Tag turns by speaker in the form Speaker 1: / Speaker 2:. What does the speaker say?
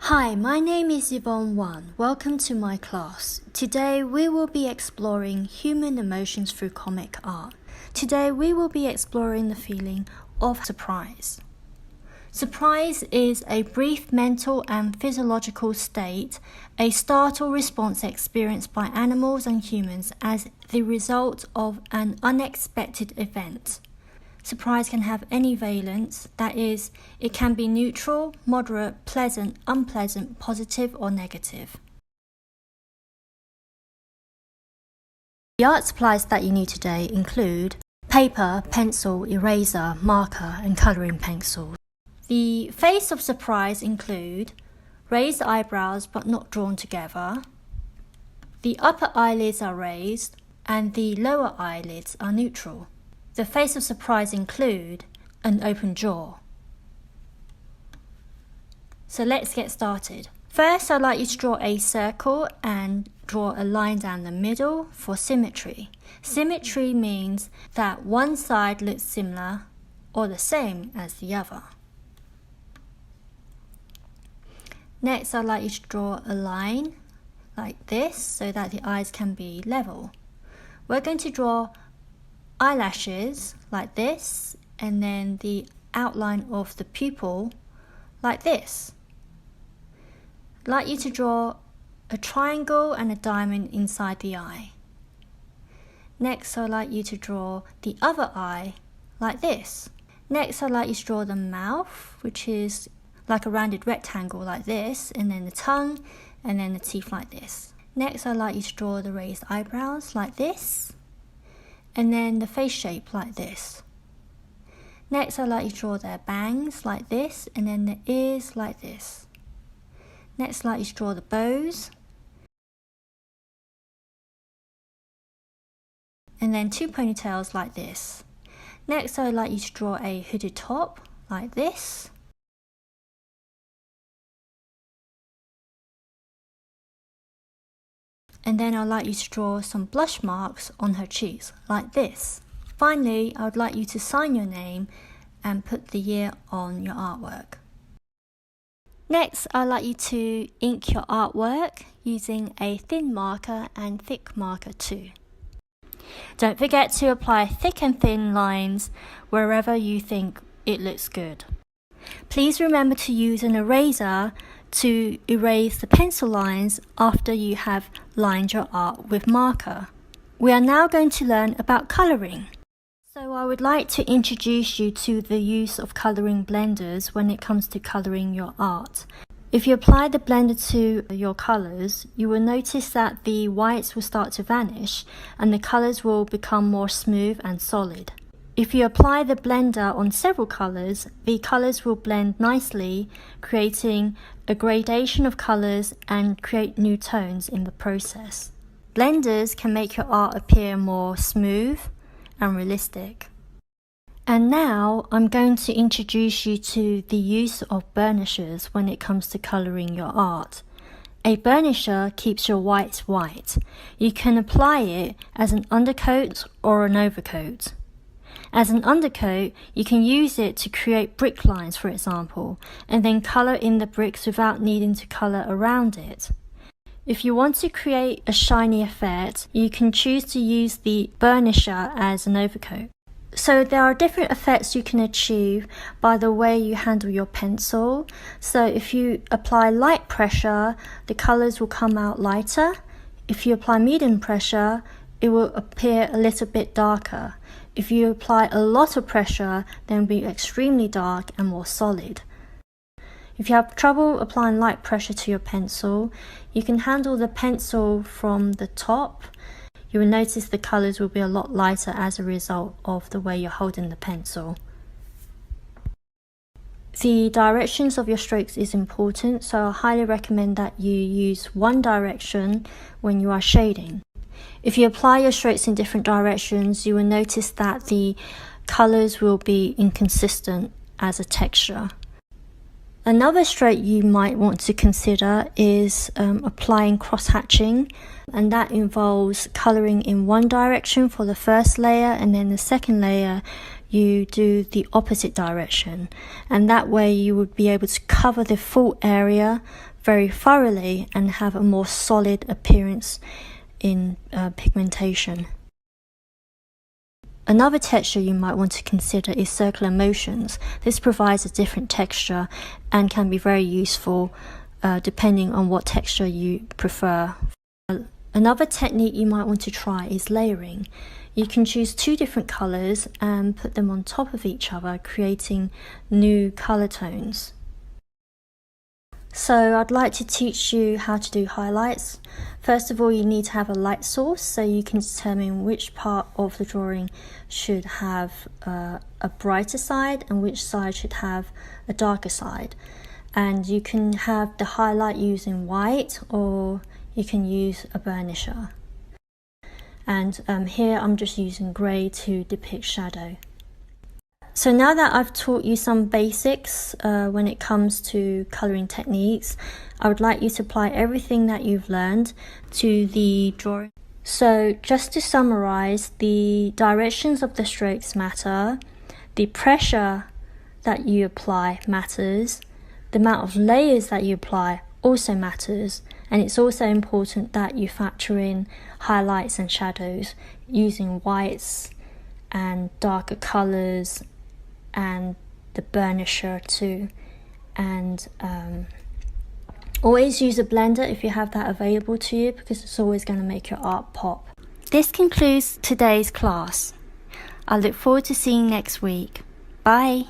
Speaker 1: Hi, my name is Yvonne Wan. Welcome to my class. Today we will be exploring human emotions through comic art. Today we will be exploring the feeling of surprise. Surprise is a brief mental and physiological state, a startle response experienced by animals and humans as the result of an unexpected event. Surprise can have any valence, that is, it can be neutral, moderate, pleasant, unpleasant, positive or negative. The art supplies that you need today include paper, pencil, eraser, marker and colouring pencils. The face of surprise include raised eyebrows but not drawn together, the upper eyelids are raised and the lower eyelids are neutral. The face of surprise include an open jaw. So let's get started. First, I'd like you to draw a circle and draw a line down the middle for symmetry. Symmetry means that one side looks similar or the same as the other. Next, I'd like you to draw a line like this so that the eyes can be level. We're going to draw eyelashes like this and then the outline of the pupil like this. I'd like you to draw a triangle and a diamond inside the eye. Next, I'd like you to draw the other eye like this. Next, I'd like you to draw the mouth, which is like a rounded rectangle like this, and then the tongue and then the teeth like this. Next, I'd like you to draw the raised eyebrows like this, and then the face shape like this. Next, I'd like you to draw their bangs like this, and then the ears like this. Next, I'd like you to draw the bows, and then two ponytails like this. Next, I'd like you to draw a hooded top like this. And then I'd like you to draw some blush marks on her cheeks, like this. Finally, I would like you to sign your name and put the year on your artwork. Next, I'd like you to ink your artwork using a thin marker and thick marker too. Don't forget to apply thick and thin lines wherever you think it looks good. Please remember to use an eraser to erase the pencil lines after you have lined your art with marker. We are now going to learn about colouring. So I would like to introduce you to the use of colouring blenders when it comes to colouring your art. If you apply the blender to your colours, you will notice that the whites will start to vanish and the colours will become more smooth and solid. If you apply the blender on several colours, the colours will blend nicely, creating a gradation of colours and create new tones in the process. Blenders can make your art appear more smooth and realistic. And now I'm going to introduce you to the use of burnishers when it comes to colouring your art. A burnisher keeps your whites white. You can apply it as an undercoat or an overcoat. As an undercoat, you can use it to create brick lines, for example, and then colour in the bricks without needing to colour around it. If you want to create a shiny effect, you can choose to use the burnisher as an overcoat. So there are different effects you can achieve by the way you handle your pencil. So if you apply light pressure, the colours will come out lighter. If you apply medium pressure, it will appear a little bit darker. If you apply a lot of pressure, then it will be extremely dark and more solid. If you have trouble applying light pressure to your pencil, you can handle the pencil from the top. You will notice the colours will be a lot lighter as a result of the way you're holding the pencil. The directions of your strokes is important, so I highly recommend that you use one direction when you are shading. If you apply your strokes in different directions, you will notice that the colours will be inconsistent as a texture. Another stroke you might want to consider is applying cross-hatching, and that involves colouring in one direction for the first layer, and then the second layer you do the opposite direction, and that way you would be able to cover the full area very thoroughly and have a more solid appearance in pigmentation. Another texture you might want to consider is circular motions. This provides a different texture and can be very useful depending on what texture you prefer. Another technique you might want to try is layering. You can choose two different colours and put them on top of each other, creating new colour tones. So I'd like to teach you how to do highlights. First of all, you need to have a light source so you can determine which part of the drawing should have a brighter side and which side should have a darker side. And you can have the highlight using white, or you can use a burnisher. And here I'm just using grey to depict shadow. So now that I've taught you some basics when it comes to colouring techniques, I would like you to apply everything that you've learned to the drawing. So just to summarise, the directions of the strokes matter, the pressure that you apply matters, the amount of layers that you apply also matters, and it's also important that you factor in highlights and shadows using whites and darker colours and the burnisher too. And always use a blender if you have that available to you, because it's always going to make your art pop. This concludes today's class. I look forward to seeing you next week. Bye.